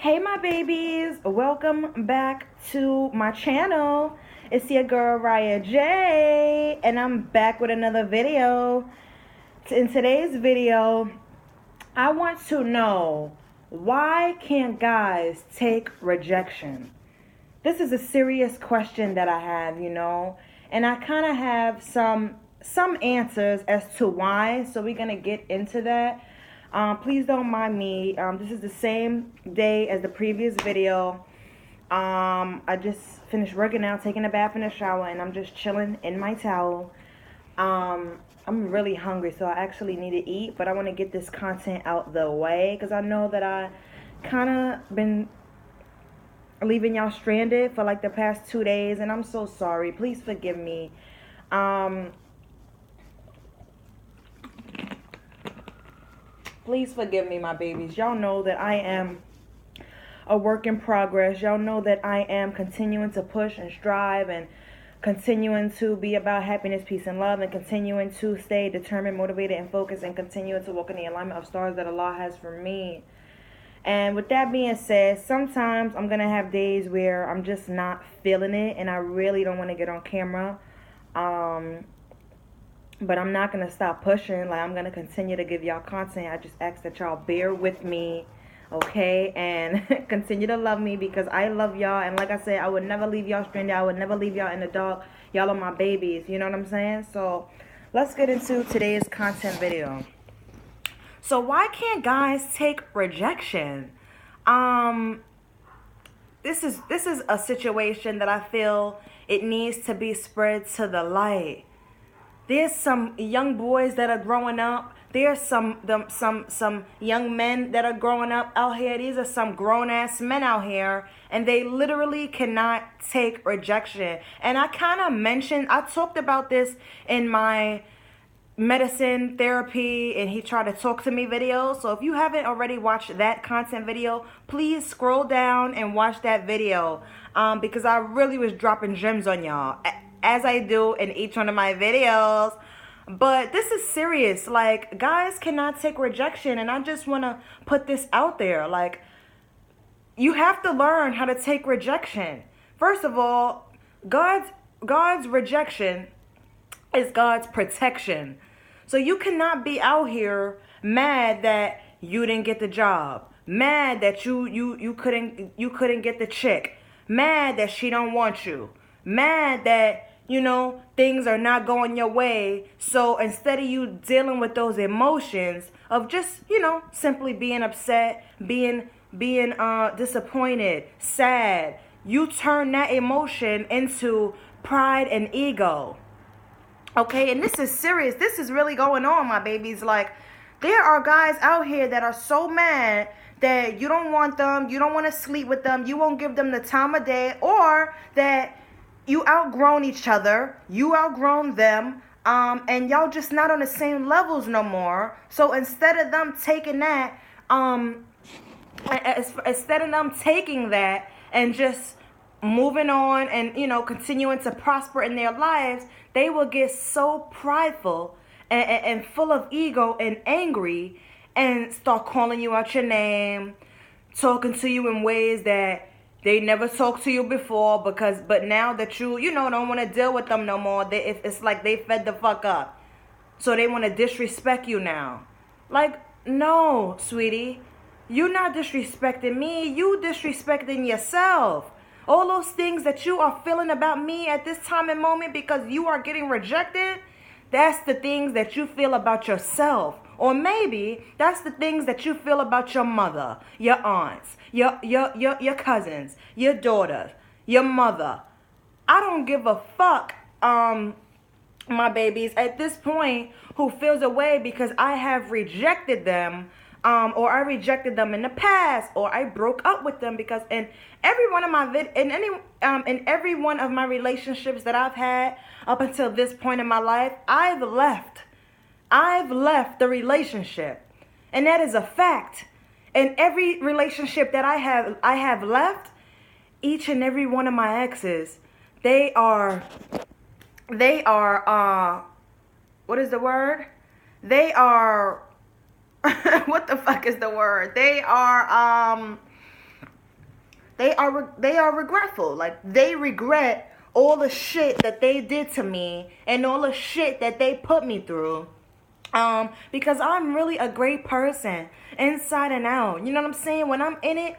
Hey my babies, welcome back to my channel. It's your girl Raya J, and I'm back with another video. In today's video, I want to know, why can't guys take rejection? This is a serious question that I have, and I kind of have some answers as to why, so we're gonna get into that. Please don't mind me. This is the same day as the previous video. I just finished working out, taking a bath and a shower, and I'm just chilling in my towel. I'm really hungry, so I actually need to eat, but I want to get this content out the way because I know that I kind of been leaving y'all stranded for like the past 2 days, and I'm so sorry. Please forgive me. Please forgive me, my babies. Y'all know that I am a work in progress. Y'all know that I am continuing to push and strive and continuing to be about happiness, peace, and love, and continuing to stay determined, motivated, and focused, and continuing to walk in the alignment of stars that Allah has for me. And with that being said, sometimes I'm going to have days where I'm just not feeling it, and I really don't want to get on camera. But I'm not going to stop pushing. Like, I'm going to continue to give y'all content. I just ask that y'all bear with me, okay? And continue to love me because I love y'all. And like I said, I would never leave y'all stranded. I would never leave y'all in the dark. Y'all are my babies. You know what I'm saying? So let's get into today's content video. So why can't guys take rejection? This is a situation that I feel it needs to be spread to the light. There's some young boys that are growing up. There's some young men that are growing up out here. These are some grown-ass men out here, and they literally cannot take rejection. And I talked about this in my medicine therapy and he tried to talk to me video. So if you haven't already watched that content video, please scroll down and watch that video, because I really was dropping gems on y'all, as I do in each one of my videos. But this is serious. Like, guys cannot take rejection, and I just want to put this out there. Like, you have to learn how to take rejection. First of all, God's rejection is God's protection. So you cannot be out here mad that you didn't get the job, mad that you couldn't get the chick, mad that she don't want you, mad that things are not going your way. So instead of you dealing with those emotions of just simply being upset, being disappointed, sad, you turn that emotion into pride and ego. Okay, and this is serious. This is really going on, my babies. Like, there are guys out here that are so mad that you don't want them, you don't want to sleep with them, you won't give them the time of day, or that you outgrown each other, you outgrown them, and y'all just not on the same levels no more. So instead of them taking that, and just moving on and continuing to prosper in their lives, they will get so prideful and full of ego and angry and start calling you out your name, talking to you in ways that they never talked to you before, but now that you don't want to deal with them no more, it's like they fed the fuck up, so they want to disrespect you now. Like, no, sweetie, you're not disrespecting me, you disrespecting yourself. All those things that you are feeling about me at this time and moment because you are getting rejected, that's the things that you feel about yourself. Or maybe that's the things that you feel about your mother, your aunts, your cousins, your daughters, your mother. I don't give a fuck, my babies, at this point, who feels away because I have rejected them. Or I rejected them in the past, or I broke up with them, because in every one of my relationships that I've had up until this point in my life, I've left the relationship, and that is a fact. In every relationship that I have left, each and every one of my exes, they are what is the word? They are what the fuck is the word? They are they are regretful. Like, they regret all the shit that they did to me and all the shit that they put me through. Because I'm really a great person inside and out. You know what I'm saying? When I'm in it,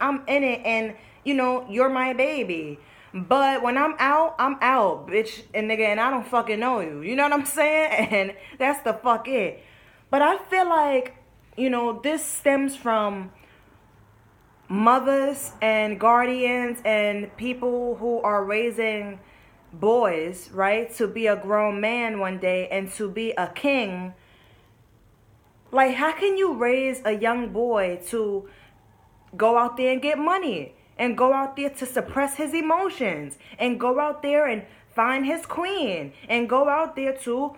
and you're my baby. But when I'm out, bitch, and nigga, and I don't fucking know you. You know what I'm saying? And that's the fuck it. But I feel like, this stems from mothers and guardians and people who are raising boys, right, to be a grown man one day and to be a king. Like, how can you raise a young boy to go out there and get money, and go out there to suppress his emotions, and go out there and find his queen, and go out there to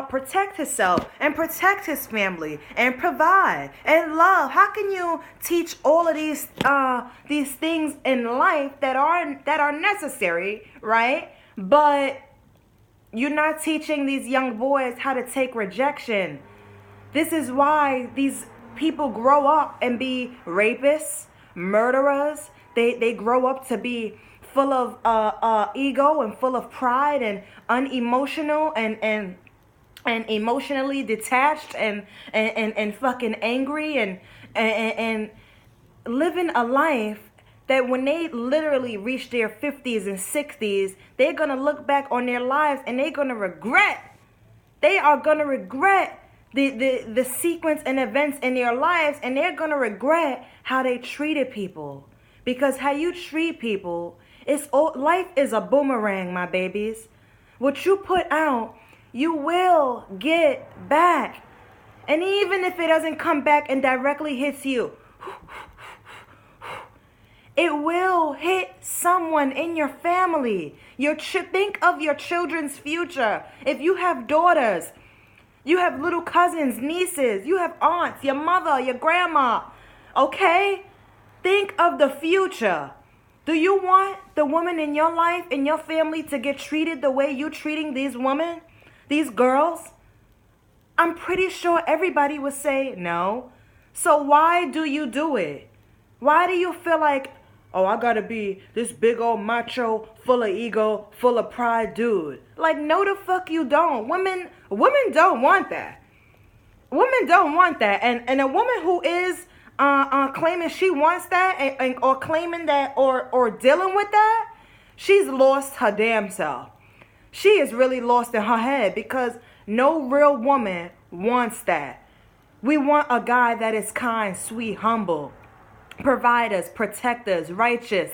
protect himself and protect his family and provide and love? How can you teach all of these things in life that are necessary, right? But you're not teaching these young boys how to take rejection. This is why these people grow up and be rapists, murderers. They grow up to be full of ego and full of pride and unemotional and emotionally detached and fucking angry and living a life that when they literally reach their 50s and 60s, they're going to look back on their lives and they're going to regret. They are going to regret the sequence and events in their lives, and they're going to regret how they treated people. Because how you treat people, life is a boomerang, my babies. What you put out, you will get back. And even if it doesn't come back and directly hits you, it will hit someone in your family. Think of your children's future. If you have daughters, you have little cousins, nieces, you have aunts, your mother, your grandma, okay? Think of the future. Do you want the woman in your life, in your family, to get treated the way you're treating these women, these girls? I'm pretty sure everybody would say no. So why do you do it? Why do you feel like, oh, I gotta be this big old macho, full of ego, full of pride dude? Like, no the fuck you don't. Women don't want that. Women don't want that. And a woman who is claiming she wants that or claiming that or dealing with that, she's lost her damn self. She is really lost in her head, because no real woman wants that. We want a guy that is kind, sweet, humble, providers, protectors, righteous,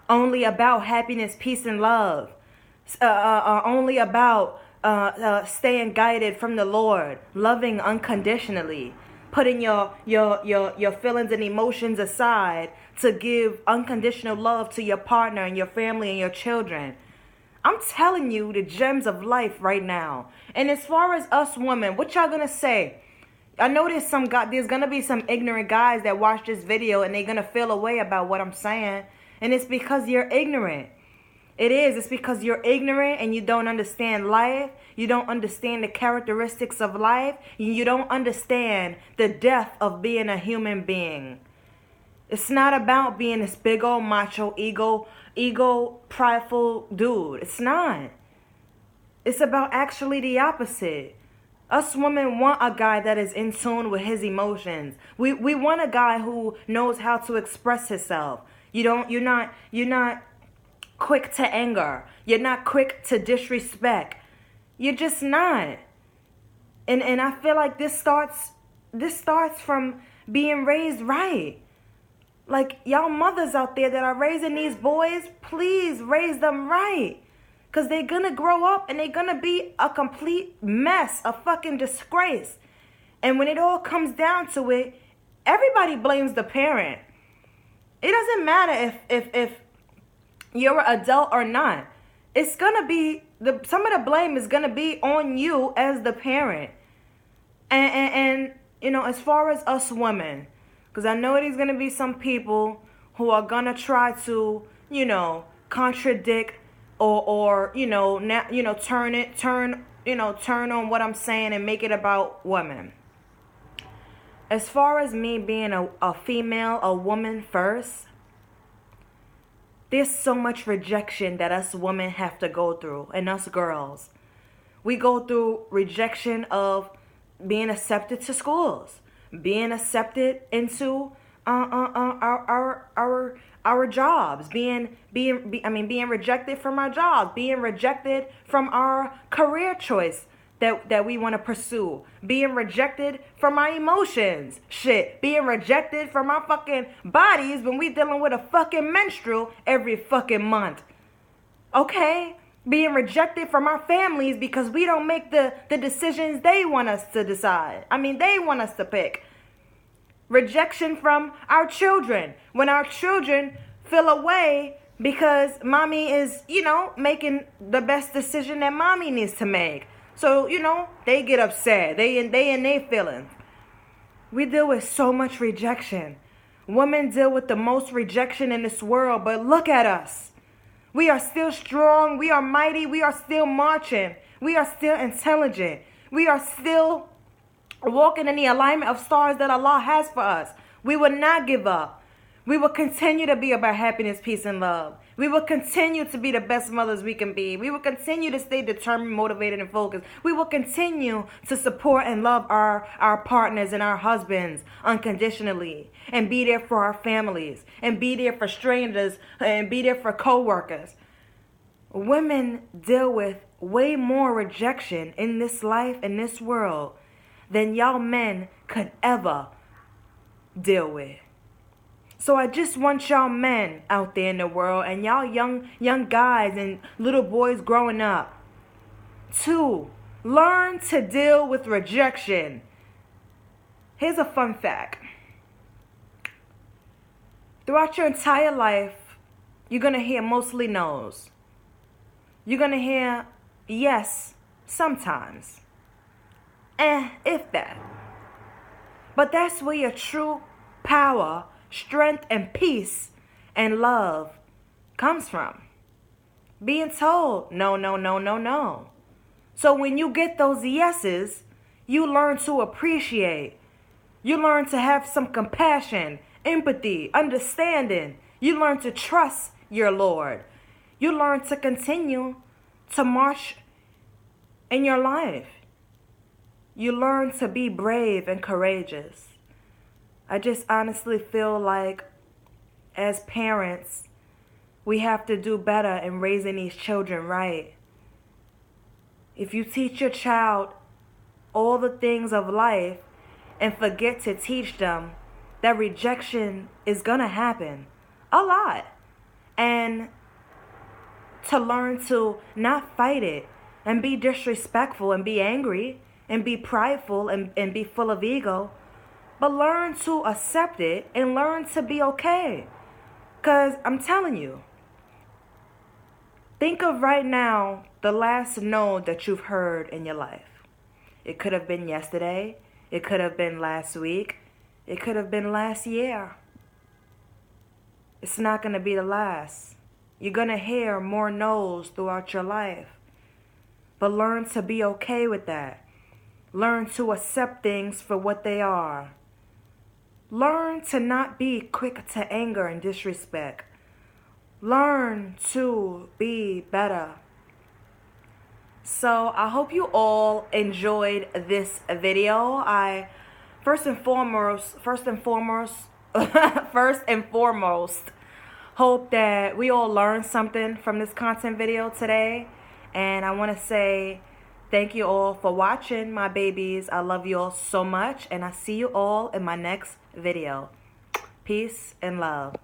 only about happiness, peace, and love, only about staying guided from the Lord, loving unconditionally, putting your feelings and emotions aside to give unconditional love to your partner and your family and your children. I'm telling you the gems of life right now. And as far as us women, what y'all gonna say? I know there's gonna be some ignorant guys that watch this video and they're gonna feel a way about what I'm saying. And it's because you're ignorant. It is. It's because you're ignorant and you don't understand life. You don't understand the characteristics of life. You don't understand the depth of being a human being. It's not about being this big old macho, ego, prideful dude. It's not. It's about actually the opposite. Us women want a guy that is in tune with his emotions. We want a guy who knows how to express himself. You're not quick to anger. You're not quick to disrespect. You're just not. And I feel like this starts from being raised right. Like, y'all mothers out there that are raising these boys, please raise them right. Because they're going to grow up and they're going to be a complete mess, a fucking disgrace. And when it all comes down to it, everybody blames the parent. It doesn't matter if you're an adult or not. It's going to be, some of the blame is going to be on you as the parent. And as far as us women, because I know there's going to be some people who are going to try to, contradict or turn on what I'm saying and make it about women. As far as me being a female, a woman first, There's so much rejection that us women have to go through, and us girls. We go through rejection of being accepted to schools, being accepted into our jobs, being rejected from our jobs, being rejected from our career choice that we want to pursue, being rejected from our emotions, being rejected from our fucking bodies when we dealing with a fucking menstrual every fucking month. Okay? Being rejected from our families because we don't make the decisions they want us to decide. They want us to pick. Rejection from our children. When our children feel away because mommy is, making the best decision that mommy needs to make. So, they get upset. They in their feelings. We deal with so much rejection. Women deal with the most rejection in this world, but look at us. We are still strong. We are mighty. We are still marching. We are still intelligent. We are still walking in the alignment of stars that Allah has for us. We will not give up. We will continue to be about happiness, peace, and love. We will continue to be the best mothers we can be. We will continue to stay determined, motivated, and focused. We will continue to support and love our partners and our husbands unconditionally, and be there for our families, and be there for strangers, and be there for co-workers. Women deal with way more rejection in this life, in this world, than y'all men could ever deal with. So I just want y'all men out there in the world, and y'all young guys and little boys growing up, to learn to deal with rejection. Here's a fun fact. Throughout your entire life, you're going to hear mostly no's. You're going to hear yes sometimes. If that. But that's where your true power, strength, and peace and love comes from. Being told no, no, no, no, no. So when you get those yeses, you learn to appreciate. You learn to have some compassion, empathy, understanding. You learn to trust your Lord. You learn to continue to march in your life. You learn to be brave and courageous. I just honestly feel like as parents, we have to do better in raising these children right. If you teach your child all the things of life and forget to teach them that rejection is going to happen a lot, and to learn to not fight it and be disrespectful and be angry and be prideful and be full of ego, but learn to accept it and learn to be okay. Because I'm telling you, think of right now the last no that you've heard in your life. It could have been yesterday. It could have been last week. It could have been last year. It's not going to be the last. You're going to hear more no's throughout your life. But learn to be okay with that. Learn to accept things for what they are. Learn to not be quick to anger and disrespect. Learn to be better. So I hope you all enjoyed this video. First and foremost, hope that we all learned something from this content video today. And I want to say thank you all for watching, my babies. I love you all so much, and I see you all in my next video. Peace and love.